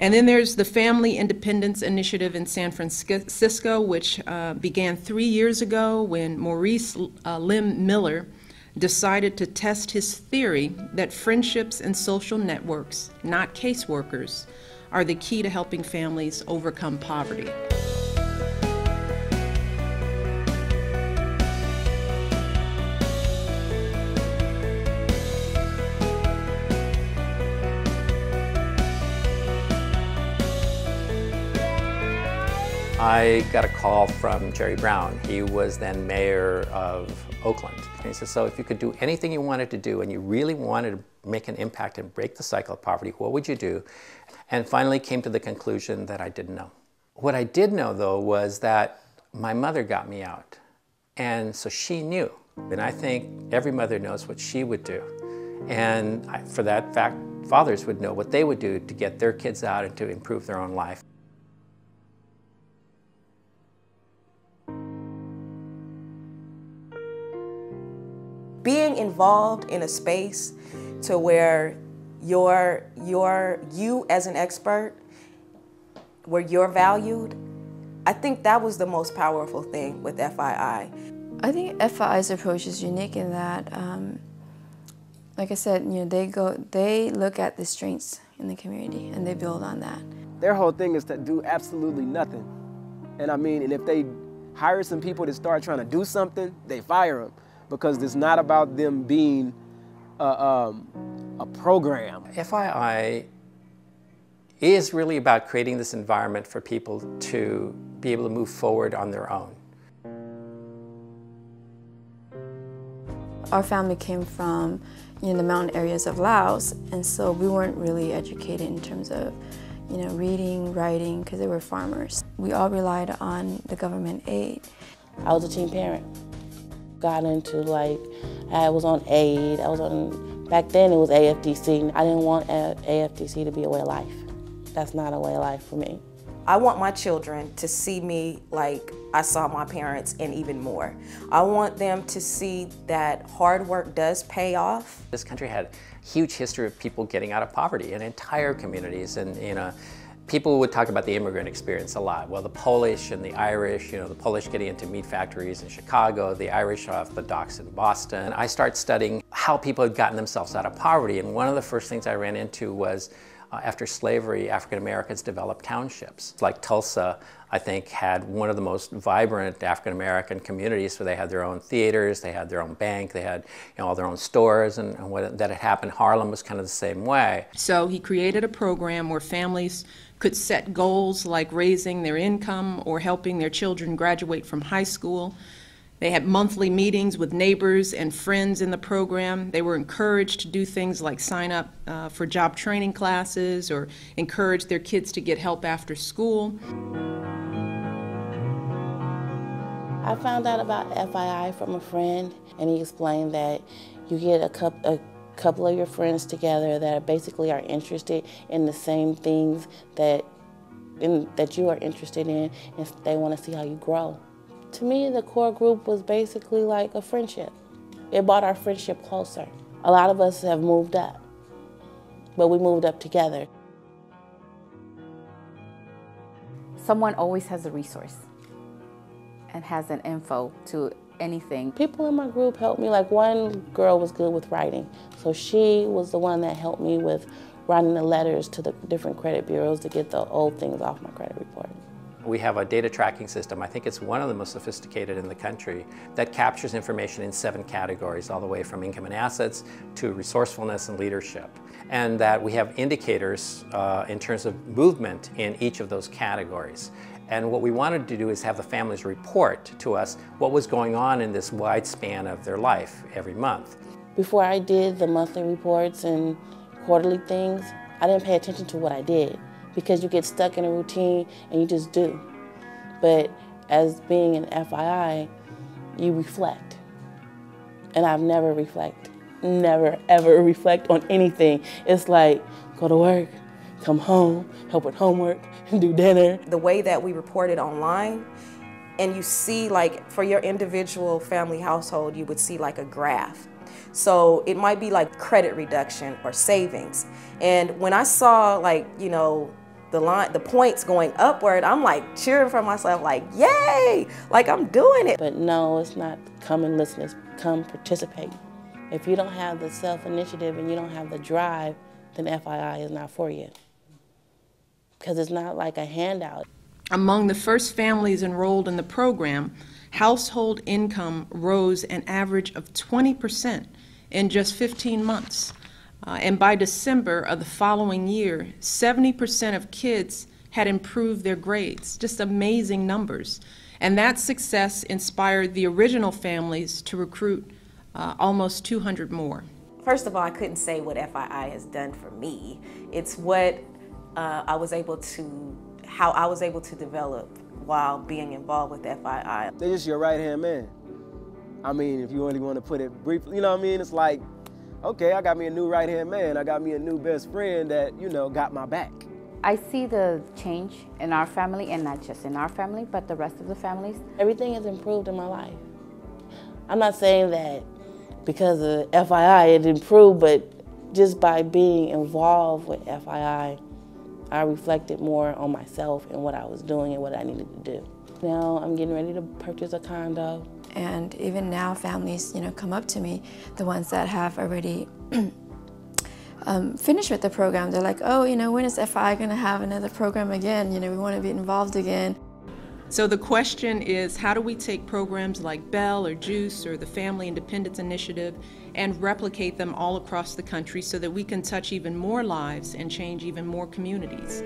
And then there's the Family Independence Initiative in San Francisco, which began 3 years ago when Maurice Lim Miller decided to test his theory that friendships and social networks, not caseworkers, are the key to helping families overcome poverty. I got a call from Jerry Brown. He was then mayor of Oakland. And he said, so if you could do anything you wanted to do and you really wanted to make an impact and break the cycle of poverty, what would you do? And finally came to the conclusion that I didn't know. What I did know, though, was that my mother got me out. And so she knew. And I think every mother knows what she would do. And for that fact, fathers would know what they would do to get their kids out and to improve their own life. Being involved in a space to where you as an expert, where you're valued, I think that was the most powerful thing with FII. I think FII's approach is unique in that, like I said, they look at the strengths in the community and they build on that. Their whole thing is to do absolutely nothing. And and if they hire some people to start trying to do something, they fire them. Because it's not about them being a program. FII is really about creating this environment for people to be able to move forward on their own. Our family came from the mountain areas of Laos, and so we weren't really educated in terms of reading, writing, because they were farmers. We all relied on the government aid. I was a teen parent. Got into I was on aid, back then it was AFDC. I didn't want AFDC to be a way of life. That's not a way of life for me. I want my children to see me like I saw my parents and even more. I want them to see that hard work does pay off. This country had a huge history of people getting out of poverty in entire communities, and people would talk about the immigrant experience a lot. Well, the Polish and the Irish, the Polish getting into meat factories in Chicago, the Irish off the docks in Boston. I started studying how people had gotten themselves out of poverty, and one of the first things I ran into was after slavery, African Americans developed townships. Like Tulsa, I think, had one of the most vibrant African American communities where they had their own theaters, they had their own bank, they had all their own stores, and that had happened. Harlem was kind of the same way. So he created a program where families could set goals like raising their income or helping their children graduate from high school. They had monthly meetings with neighbors and friends in the program. They were encouraged to do things like sign up for job training classes or encourage their kids to get help after school. I found out about FII from a friend, and he explained that you get a couple of your friends together that basically are interested in the same things that you are interested in, and they want to see how you grow. To me, the core group was basically like a friendship. It brought our friendship closer. A lot of us have moved up, but we moved up together. Someone always has a resource and has an info to anything. People in my group helped me. Like, one girl was good with writing, so she was the one that helped me with writing the letters to the different credit bureaus to get the old things off my credit report. We have a data tracking system. I think it's one of the most sophisticated in the country that captures information in 7 categories, all the way from income and assets to resourcefulness and leadership. And that we have indicators in terms of movement in each of those categories. And what we wanted to do is have the families report to us what was going on in this wide span of their life every month. Before I did the monthly reports and quarterly things, I didn't pay attention to what I did, because you get stuck in a routine and you just do. But as being an FII, you reflect. And I've never ever reflect on anything. It's like, go to work, come home, help with homework, do dinner. The way that we reported online, and you see, like, for your individual family household, you would see like a graph. So it might be like credit reduction or savings. And when I saw, like, the points going upward, I'm like cheering for myself, like, yay, like I'm doing it. But no, it's not come and listen, it's come participate. If you don't have the self-initiative and you don't have the drive, then FII is not for you. Because it's not like a handout. Among the first families enrolled in the program, household income rose an average of 20% in just 15 months. And by December of the following year, 70% of kids had improved their grades. Just amazing numbers. And that success inspired the original families to recruit almost 200 more. First of all, I couldn't say what FII has done for me. It's what how I was able to develop while being involved with FII. They're just your right-hand man. I mean, if you really want to put it briefly, you know what I mean? It's like, okay, I got me a new right-hand man. I got me a new best friend that, you know, got my back. I see the change in our family, and not just in our family, but the rest of the families. Everything has improved in my life. I'm not saying that because of FII it improved, but just by being involved with FII, I reflected more on myself and what I was doing and what I needed to do. Now I'm getting ready to purchase a condo. And even now families, come up to me, the ones that have already finished with the program. They're like, oh, when is FI going to have another program again? We want to be involved again. So the question is, how do we take programs like Bell or JUICE or the Family Independence Initiative and replicate them all across the country so that we can touch even more lives and change even more communities?